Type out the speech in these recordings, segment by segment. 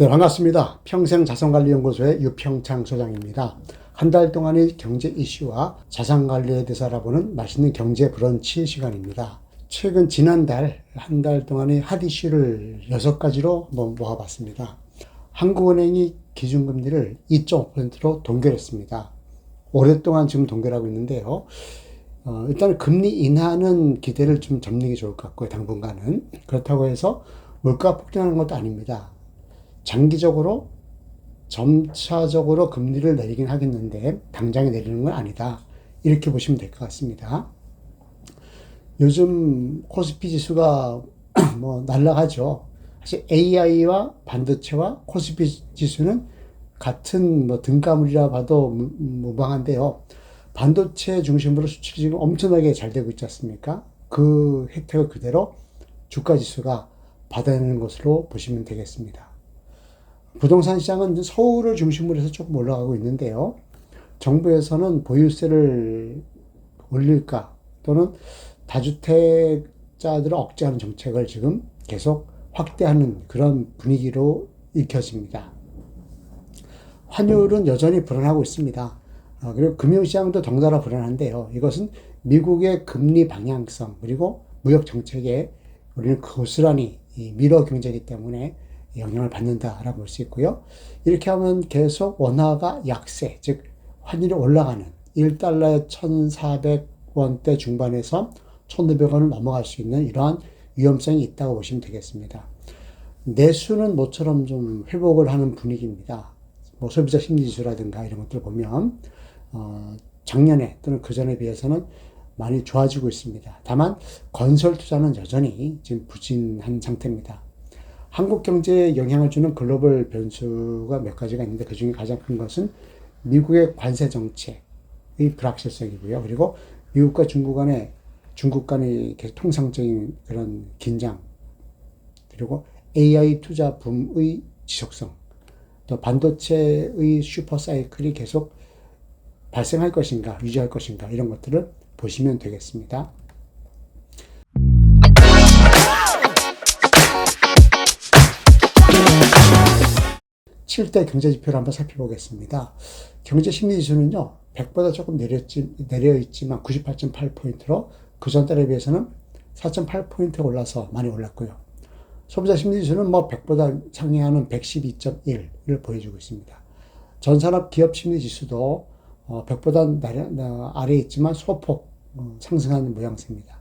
네, 반갑습니다. 평생자산관리연구소의 유평창 소장입니다. 한 달 동안의 경제 이슈와 자산관리에 대해서 알아보는 맛있는 경제 브런치 시간입니다. 최근 지난달 한 달 동안의 핫 이슈를 6가지로 한번 모아봤습니다. 한국은행이 기준금리를 2.5%로 동결했습니다. 오랫동안 지금 동결하고 있는데요. 일단 금리 인하는 기대를 좀 접는 게 좋을 것 같고요. 당분간은. 그렇다고 해서 물가 폭등하는 것도 아닙니다. 장기적으로 점차적으로 금리를 내리긴 하겠는데 당장에 내리는 건 아니다. 이렇게 보시면 될 것 같습니다. 요즘 코스피 지수가 뭐 날라가죠. 사실 AI와 반도체와 코스피 지수는 같은 뭐 등가물이라 봐도 무방한데요. 반도체 중심으로 수출이 지금 엄청나게 잘 되고 있지 않습니까? 그 혜택을 그대로 주가 지수가 받아내는 것으로 보시면 되겠습니다. 부동산 시장은 서울을 중심으로 해서 조금 올라가고 있는데요. 정부에서는 보유세를 올릴까 또는 다주택자들을 억제하는 정책을 지금 계속 확대하는 그런 분위기로 읽혀집니다. 환율은 여전히 불안하고 있습니다. 그리고 금융시장도 덩달아 불안한데요. 이것은 미국의 금리 방향성 그리고 무역 정책에 우리는 고스란히 밀어 경제이기 때문에 영향을 받는다라고 볼 수 있고요. 이렇게 하면 계속 원화가 약세, 즉 환율이 올라가는 1달러에 1,400원대 중반에서 1,500원을 넘어갈 수 있는 이러한 위험성이 있다고 보시면 되겠습니다. 내수는 모처럼 좀 회복을 하는 분위기입니다. 뭐 소비자 심리지수라든가 이런 것들 보면 작년에 또는 그 전에 비해서는 많이 좋아지고 있습니다. 다만 건설 투자는 여전히 지금 부진한 상태입니다. 한국 경제에 영향을 주는 글로벌 변수가 몇 가지가 있는데 그 중에 가장 큰 것은 미국의 관세 정책의 불확실성이고요. 그리고 미국과 중국 간의 계속 통상적인 그런 긴장, 그리고 AI 투자 붐의 지속성, 또 반도체의 슈퍼 사이클이 계속 발생할 것인가, 유지할 것인가 이런 것들을 보시면 되겠습니다. 7대 경제지표를 한번 살펴보겠습니다. 경제심리지수는요, 100보다 조금 내려있지만 98.8포인트로 그 전달에 비해서는 4.8포인트가 올라서 많이 올랐고요. 소비자심리지수는 뭐 100보다 상회하는 112.1을 보여주고 있습니다. 전산업 기업심리지수도 100보다 아래에 있지만 소폭 상승하는 모양새입니다.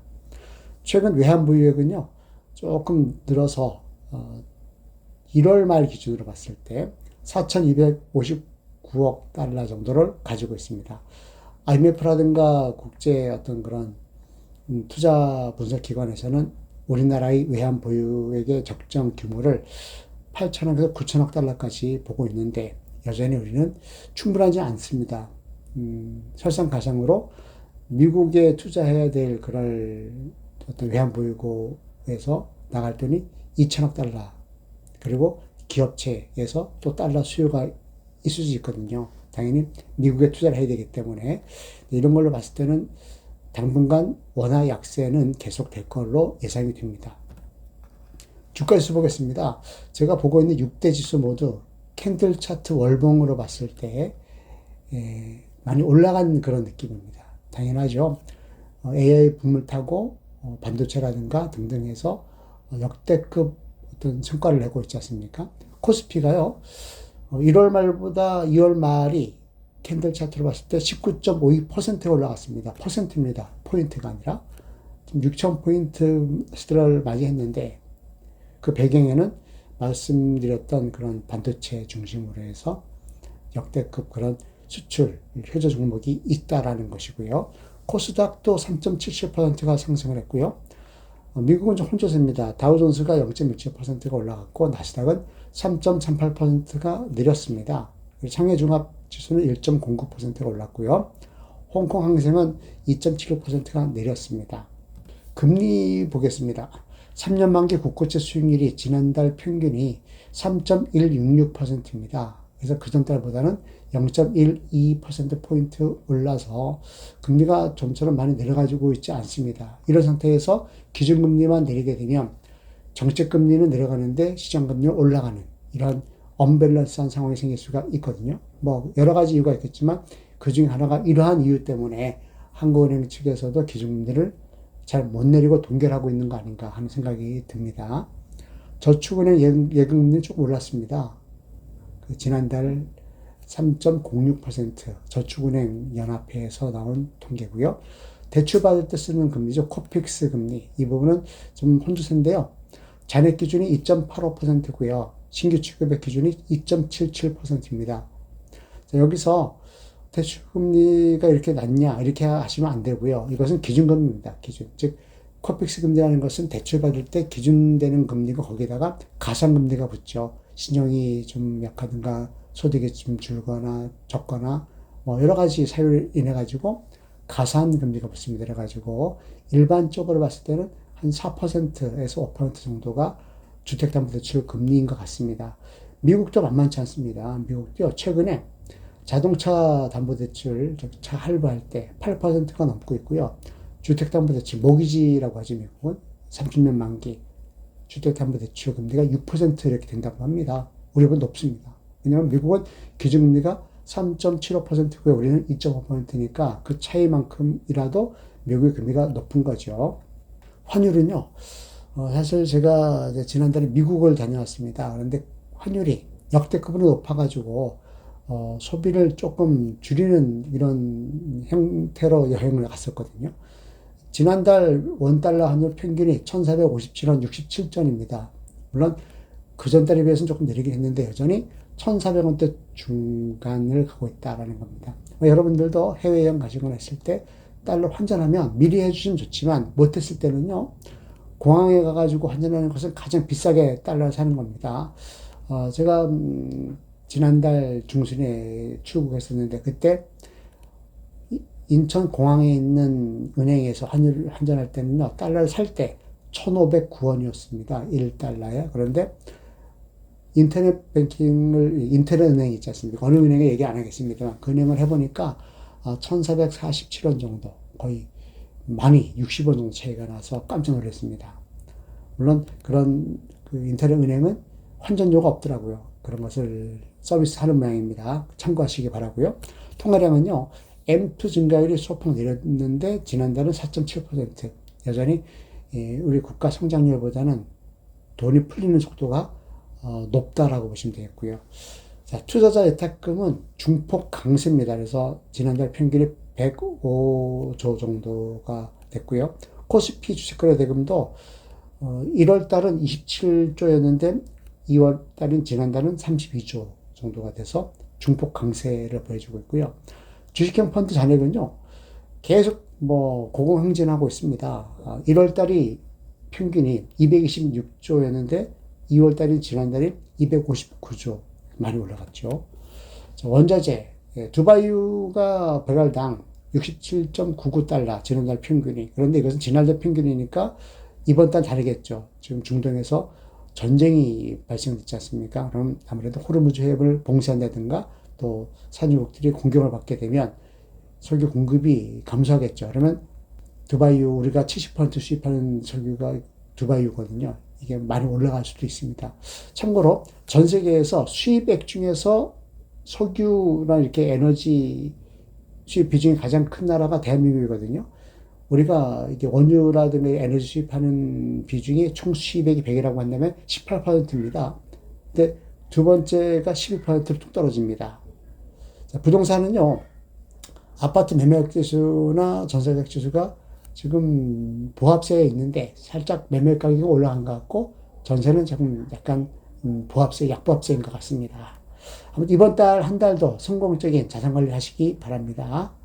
최근 외환보유액은요, 조금 늘어서 1월 말 기준으로 봤을 때 4,259억 달러 정도를 가지고 있습니다. IMF라든가 국제 어떤 그런 투자 분석 기관에서는 우리나라의 외환 보유액의 적정 규모를 8천억에서 9천억 달러까지 보고 있는데 여전히 우리는 충분하지 않습니다. 설상가상으로 미국에 투자해야 될 그런 어떤 외환 보유고에서 나갈 돈이 2천억 달러, 그리고 기업체에서 또 달러 수요가 있을 수 있거든요. 당연히 미국에 투자를 해야 되기 때문에 이런 걸로 봤을 때는 당분간 원화 약세는 계속될 걸로 예상이 됩니다. 주가지수 보겠습니다. 제가 보고 있는 6대 지수 모두 캔들 차트 월봉으로 봤을 때 많이 올라간 그런 느낌입니다. 당연하죠. AI 붐을 타고 반도체라든가 등등 해서 역대급 어떤 성과를 내고 있지 않습니까? 코스피가요, 1월 말보다 2월 말이 캔들 차트로 봤을 때 19.52%가 올라갔습니다. 퍼센트입니다. 포인트가 아니라. 지금 6,000포인트 시대를 맞이했는데 그 배경에는 말씀드렸던 그런 반도체 중심으로 해서 역대급 그런 수출, 효자 종목이 있다라는 것이고요. 코스닥도 3.77%가 상승을 했고요. 미국은 좀 혼조세입니다. 다우존스가 0.67%가 올라갔고 나스닥은 3.38%가 내렸습니다. 상해종합지수는 1.09%가 올랐고요. 홍콩 항생은 2.76%가 내렸습니다. 금리 보겠습니다. 3년 만기 국고채 수익률이 지난달 평균이 3.166%입니다. 그래서 그 전달보다는 0.12%포인트 올라서 금리가 좀처럼 많이 내려가지고 있지 않습니다. 이런 상태에서 기준금리만 내리게 되면 정책금리는 내려가는데 시장금리는 올라가는 이런 언밸런스한 상황이 생길 수가 있거든요. 뭐 여러 가지 이유가 있겠지만 그 중에 하나가 이러한 이유 때문에 한국은행 측에서도 기준금리를 잘 못 내리고 동결하고 있는 거 아닌가 하는 생각이 듭니다. 저축은행 예금금리는 조금 올랐습니다. 지난달 3.06% 저축은행 연합회에서 나온 통계고요. 대출받을 때 쓰는 금리죠. 코픽스 금리. 이 부분은 좀 혼주세인데요. 잔액 기준이 2.85%고요. 신규 취급의 기준이 2.77%입니다. 자, 여기서 대출금리가 이렇게 낮냐 이렇게 하시면 안 되고요. 이것은 기준금리입니다. 기준. 즉 코픽스 금리라는 것은 대출받을 때 기준되는 금리가 거기다가 가상금리가 붙죠. 신용이 좀 약하든가 소득이 좀 줄거나 적거나 뭐 여러 가지 사유를 인해 가지고 가산금리가 붙습니다. 그래가지고 일반적으로 봤을 때는 한 4%에서 5% 정도가 주택담보대출 금리인 것 같습니다. 미국도 만만치 않습니다. 미국도 최근에 자동차 담보대출, 차 할부할 때 8%가 넘고 있고요. 주택담보대출, 모기지라고 하죠, 미국은. 30년 만기 주택담보대출 금리가 6% 이렇게 된다고 합니다. 우리보다 높습니다. 왜냐하면 미국은 기준금리가 3.75%고요. 우리는 2.5%니까 그 차이만큼이라도 미국의 금리가 높은 거죠. 환율은요, 사실 제가 지난달에 미국을 다녀왔습니다. 그런데 환율이 역대급으로 높아가지고, 소비를 조금 줄이는 이런 형태로 여행을 갔었거든요. 지난달 원달러 환율 평균이 1457원 67전입니다. 물론 그 전달에 비해서는 조금 내리긴 했는데 여전히 1,400원대 중간을 가고 있다라는 겁니다. 여러분들도 해외여행 가시거나 했을 때 달러 환전하면 미리 해주시면 좋지만 못했을 때는요, 공항에 가가지고 환전하는 것은 가장 비싸게 달러를 사는 겁니다. 제가 지난달 중순에 출국했었는데 그때 인천 공항에 있는 은행에서 환전할 때는요, 달러를 살 때 1,509원이었습니다. 1달러에. 그런데 인터넷 인터넷 은행 있지 않습니까? 어느 은행에 얘기 안 하겠습니다만, 그 은행을 해보니까 1,447원 정도, 거의 많이 60원 정도 차이가 나서 깜짝 놀랐습니다. 물론 그런 그 인터넷 은행은 환전료가 없더라고요. 그런 것을 서비스 하는 모양입니다. 참고하시기 바라고요. 통화량은요, M2 증가율이 소폭 내렸는데 지난달은 4.7%. 여전히 우리 국가 성장률보다는 돈이 풀리는 속도가 높다라고 보시면 되겠고요. 자, 투자자 예탁금은 중폭 강세입니다. 그래서 지난달 평균이 105조 정도가 됐고요. 코스피 주식거래 대금도 1월 달은 27조였는데 2월 달인 지난달은 32조 정도가 돼서 중폭 강세를 보여주고 있고요. 주식형 펀드 잔액은요, 계속 고공행진하고 있습니다. 1월 달이 평균이 226조였는데 2월 달인 지난달이 259조, 많이 올라갔죠. 원자재, 두바이유가 배럴당 67.99달러, 지난달 평균이. 그런데 이것은 지난달 평균이니까 이번 달 다르겠죠. 지금 중동에서 전쟁이 발생됐지 않습니까? 그럼 아무래도 호르무즈 해협을 봉쇄한다든가 또 산유국들이 공격을 받게 되면 석유 공급이 감소하겠죠. 그러면 두바이유, 우리가 70% 수입하는 석유가 두바이유거든요. 이게 많이 올라갈 수도 있습니다. 참고로 전 세계에서 수입액 중에서 석유나 이렇게 에너지 수입 비중이 가장 큰 나라가 대한민국이거든요. 우리가 이게 원유라든가 에너지 수입하는 비중이 총 수입액이 100이라고 한다면 18%입니다. 근데 두 번째가 12%로 뚝 떨어집니다. 자, 부동산은요, 아파트 매매가격 지수나 전세가격 지수가 지금 보합세에 있는데 살짝 매매 가격이 올라간 것 같고 전세는 조금 약간 보합세, 약보합세인 것 같습니다. 아무튼 이번 달 한 달도 성공적인 자산 관리 하시기 바랍니다.